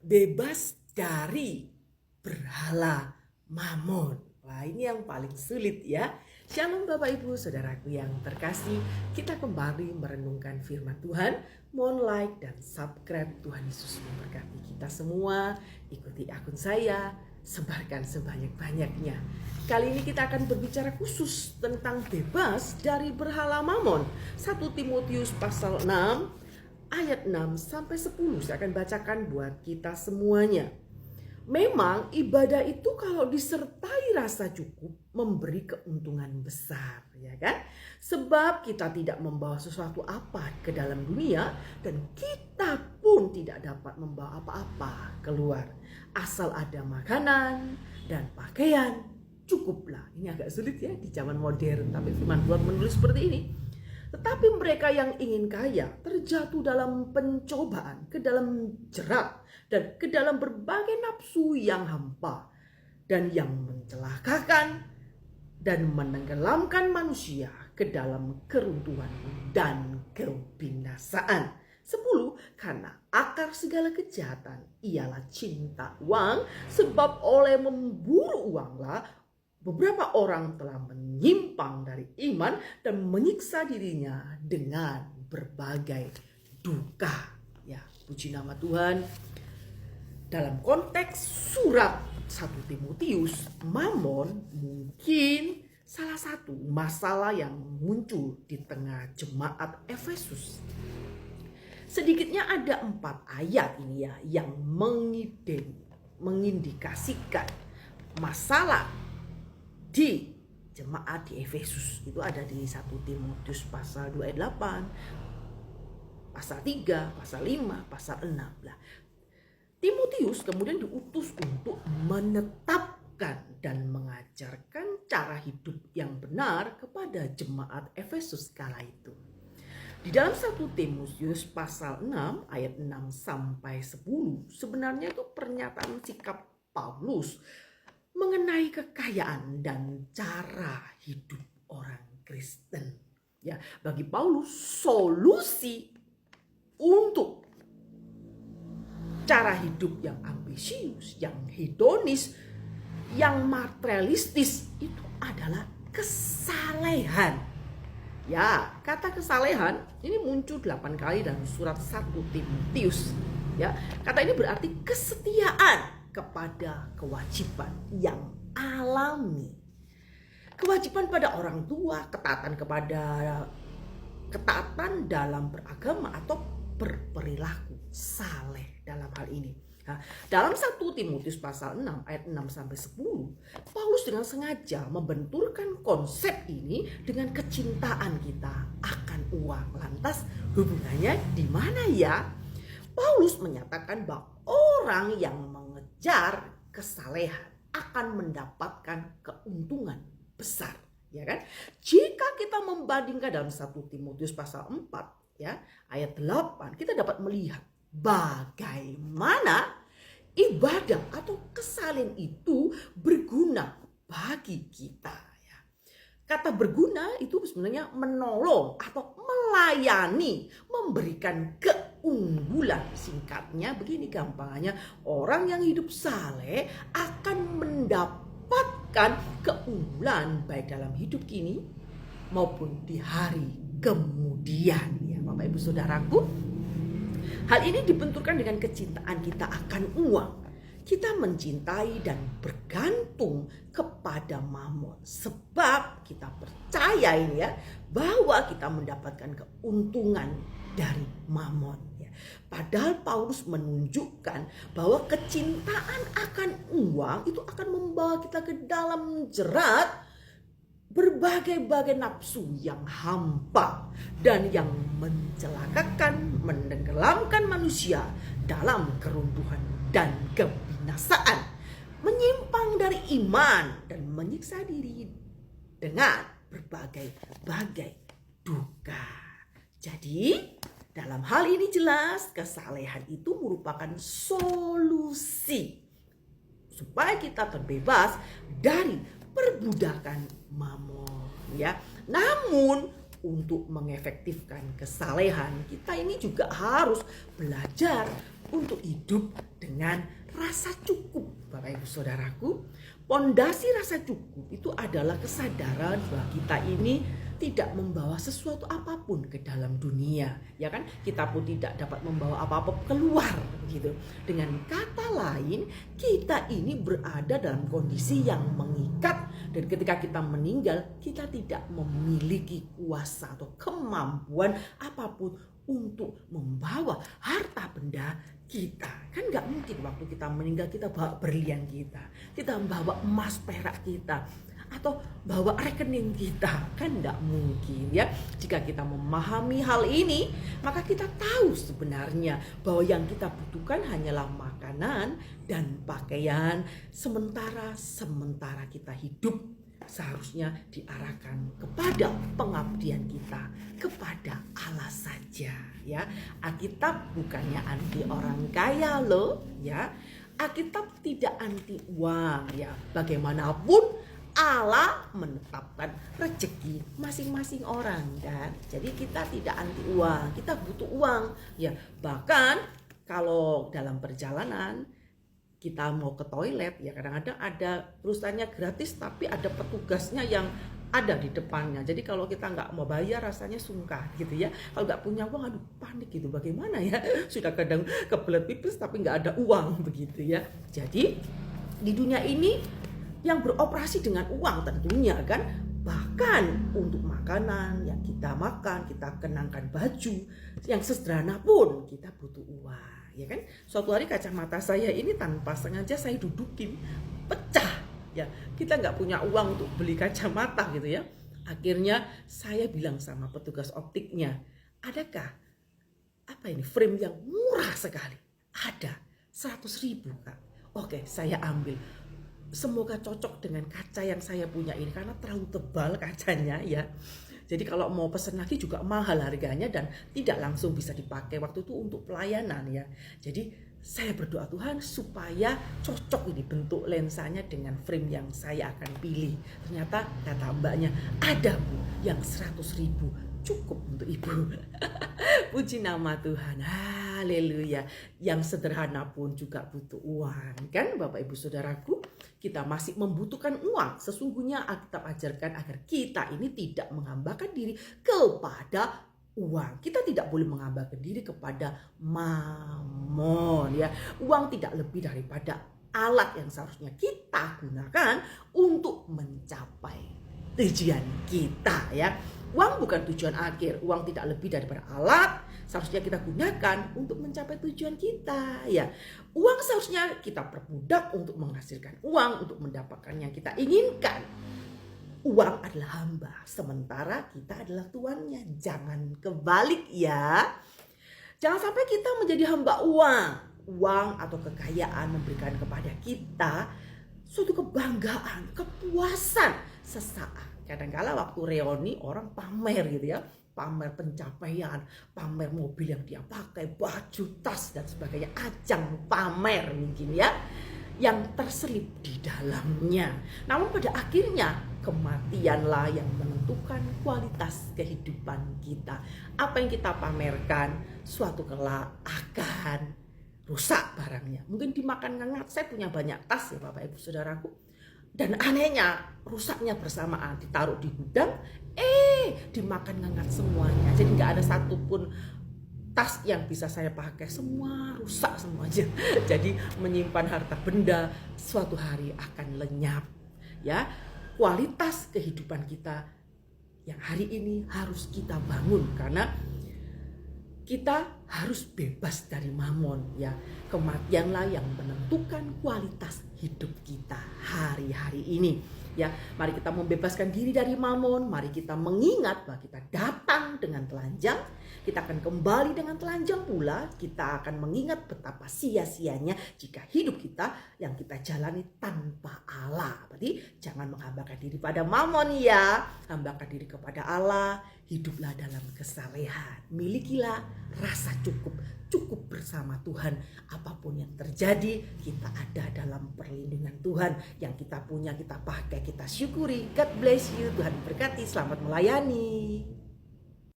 bebas dari berhala mamon. Wah, ini yang paling sulit ya. Shalom Bapak Ibu Saudaraku yang terkasih, kita kembali merenungkan firman Tuhan. Mohon like dan subscribe. Tuhan Yesus memberkati kita semua. Ikuti akun saya, sebarkan sebanyak-banyaknya. Kali ini kita akan berbicara khusus tentang bebas dari berhala mamon. 1 Timotius pasal 6 ayat 6 sampai 10 saya akan bacakan buat kita semuanya. Memang ibadah itu kalau disertai rasa cukup memberi keuntungan besar, ya kan? Sebab kita tidak membawa sesuatu apa ke dalam dunia dan kita pun tidak dapat membawa apa-apa keluar. Asal ada makanan dan pakaian, cukuplah. Ini agak sulit ya di zaman modern, tapi firman Tuhan menulis seperti ini. Tetapi mereka yang ingin kaya terjatuh dalam pencobaan, ke dalam jerat, dan ke dalam berbagai nafsu yang hampa, dan yang mencelakakan dan menenggelamkan manusia ke dalam keruntuhan dan kebinasaan. 10. Karena akar segala kejahatan ialah cinta uang, sebab oleh memburu uanglah beberapa orang telah menyimpang dari iman dan menyiksa dirinya dengan berbagai duka. Ya, puji nama Tuhan. Dalam konteks surat 1 Timotius, mamon mungkin salah satu masalah yang muncul di tengah jemaat Efesus. Sedikitnya ada 4 ayat ini ya yang mengindikasikan masalah di jemaat di Efesus. Itu ada di 1 Timotius pasal 2 ayat 8, pasal 3, pasal 5, pasal 6. Nah, Timotius kemudian diutus untuk menetapkan dan mengajarkan cara hidup yang benar kepada jemaat Efesus kala itu. Di dalam 1 Timotius pasal 6 ayat 6 sampai 10 sebenarnya itu pernyataan sikap Paulus mengenai kekayaan dan cara hidup orang Kristen. Ya, bagi Paulus solusi untuk cara hidup yang ambisius, yang hedonis, yang materialistis itu adalah kesalehan. Ya, kata kesalehan ini muncul 8 kali dalam surat 1 Timotius. Ya, kata ini berarti kesetiaan kepada kewajiban yang alami. Kewajiban pada orang tua, ketaatan dalam beragama atau berperilaku saleh dalam hal ini. Nah, dalam 1 Timotius pasal 6 ayat 6 sampai 10, Paulus dengan sengaja membenturkan konsep ini dengan kecintaan kita akan uang. Lantas hubungannya di mana ya? Paulus menyatakan bahwa orang yang mengejar kesalehan akan mendapatkan keuntungan besar, ya kan? Jika kita membandingkan dalam 1 Timotius pasal 4 ya, ayat 8, kita dapat melihat bagaimana ibadah atau kesalehan itu berguna bagi kita ya. Kata berguna itu sebenarnya menolong atau melayani, memberikan keunggulan. Singkatnya begini gampangannya, orang yang hidup saleh akan mendapatkan keunggulan baik dalam hidup kini maupun di hari kemudian. Ya, Bapak Ibu Saudaraku, hal ini dibenturkan dengan kecintaan kita akan uang. Kita mencintai dan bergantung kepada mamon sebab kita percaya ini ya bahwa kita mendapatkan keuntungan dari mamon ya. Padahal Paulus menunjukkan bahwa kecintaan akan uang itu akan membawa kita ke dalam jerat berbagai-bagai nafsu yang hampa dan yang mencelakakan, menenggelamkan manusia dalam keruntuhan dan kebinasaan, menyimpang dari iman dan menyiksa diri dengan berbagai-bagai duka. Jadi, dalam hal ini jelas kesalehan itu merupakan solusi supaya kita terbebas dari perbudakan mamon ya. Namun untuk mengefektifkan kesalehan kita ini juga harus belajar untuk hidup dengan rasa cukup. Bapak Ibu Saudaraku, pondasi rasa cukup itu adalah kesadaran bahwa kita ini tidak membawa sesuatu apapun ke dalam dunia, ya kan? Kita pun tidak dapat membawa apa-apa keluar gitu. Dengan kata lain, kita ini berada dalam kondisi yang mengikat, dan ketika kita meninggal, kita tidak memiliki kuasa atau kemampuan apapun untuk membawa harta benda kita. Kan nggak mungkin waktu kita meninggal kita bawa berlian kita bawa emas perak kita, atau bawa rekening kita, kan nggak mungkin ya. Jika kita memahami hal ini, maka kita tahu sebenarnya bahwa yang kita butuhkan hanyalah makanan dan pakaian sementara kita hidup. Seharusnya diarahkan kepada pengabdian kita kepada Allah saja ya. Alkitab bukannya anti orang kaya loh ya. Alkitab tidak anti uang ya. Bagaimanapun Allah menetapkan rezeki masing-masing orang kan. Jadi kita tidak anti uang, kita butuh uang ya. Bahkan kalau dalam perjalanan kita mau ke toilet ya, kadang-kadang ada perusahaannya gratis tapi ada petugasnya yang ada di depannya. Jadi kalau kita nggak mau bayar rasanya sungkan gitu ya. Kalau nggak punya uang, aduh panik gitu, bagaimana ya. Sudah kadang kebelet pipis tapi nggak ada uang begitu ya. Jadi di dunia ini yang beroperasi dengan uang tentunya kan. Bahkan untuk makanan yang kita makan, kita kenangkan baju yang sederhana pun kita butuh uang. Ya kan, suatu hari kacamata saya ini tanpa sengaja saya dudukin, pecah ya. Kita nggak punya uang untuk beli kacamata gitu ya. Akhirnya saya bilang sama petugas optiknya, adakah ini frame yang murah sekali? Ada, 100.000 Kak. Oke, saya ambil. Semoga cocok dengan kaca yang saya punya ini, karena terlalu tebal kacanya ya. Jadi kalau mau pesan lagi juga mahal harganya dan tidak langsung bisa dipakai waktu itu untuk pelayanan ya. Jadi saya berdoa Tuhan supaya cocok ini bentuk lensanya dengan frame yang saya akan pilih. Ternyata kata mbaknya, ada Bu yang 100.000 cukup untuk ibu. Puji nama Tuhan, haleluya. Yang sederhana pun juga butuh uang kan Bapak Ibu Saudaraku. Kita masih membutuhkan uang. Sesungguhnya Alkitab ajarkan agar kita ini tidak menghambakan diri kepada uang. Kita tidak boleh menghambakan diri kepada mamon ya. Uang tidak lebih daripada alat yang seharusnya kita gunakan untuk mencapai tujuan kita ya. Uang bukan tujuan akhir, uang tidak lebih daripada alat seharusnya kita gunakan untuk mencapai tujuan kita ya. Uang seharusnya kita perbudak untuk menghasilkan uang, untuk mendapatkan yang kita inginkan. Uang adalah hamba, sementara kita adalah tuannya. Jangan kebalik ya. Jangan sampai kita menjadi hamba uang. Uang atau kekayaan memberikan kepada kita suatu kebanggaan, kepuasan sesaat. Kadang-kala waktu reuni orang pamer gitu ya, pamer pencapaian, pamer mobil yang dia pakai, baju, tas dan sebagainya, ajang pamer mungkin ya, yang terselip di dalamnya. Namun pada akhirnya kematianlah yang menentukan kualitas kehidupan kita. Apa yang kita pamerkan suatu kelak akan rusak barangnya. Mungkin dimakan ngengat. Saya punya banyak tas ya Bapak Ibu Saudaraku. Dan anehnya rusaknya bersamaan, ditaruh di gudang, dimakan ngengat semuanya. Jadi nggak ada satupun tas yang bisa saya pakai, semua rusak semuanya. Jadi menyimpan harta benda suatu hari akan lenyap. Ya, kualitas kehidupan kita yang hari ini harus kita bangun karena kita harus bebas dari mamon ya. Kematianlah yang menentukan kualitas hidup kita hari-hari ini ya. Mari kita membebaskan diri dari mamon. Mari kita mengingat bahwa kita datang dengan telanjang, kita akan kembali dengan telanjang pula. Kita akan mengingat betapa sia-sianya jika hidup kita yang kita jalani tanpa Allah. Berarti jangan menghambakan diri pada mamon ya. Hambakan diri kepada Allah. Hiduplah dalam kesalehan. Milikilah rasa cukup bersama Tuhan. Apapun yang terjadi, kita ada dalam perlindungan Tuhan. Yang kita punya, kita pakai, kita syukuri. God bless you. Tuhan berkati. Selamat melayani.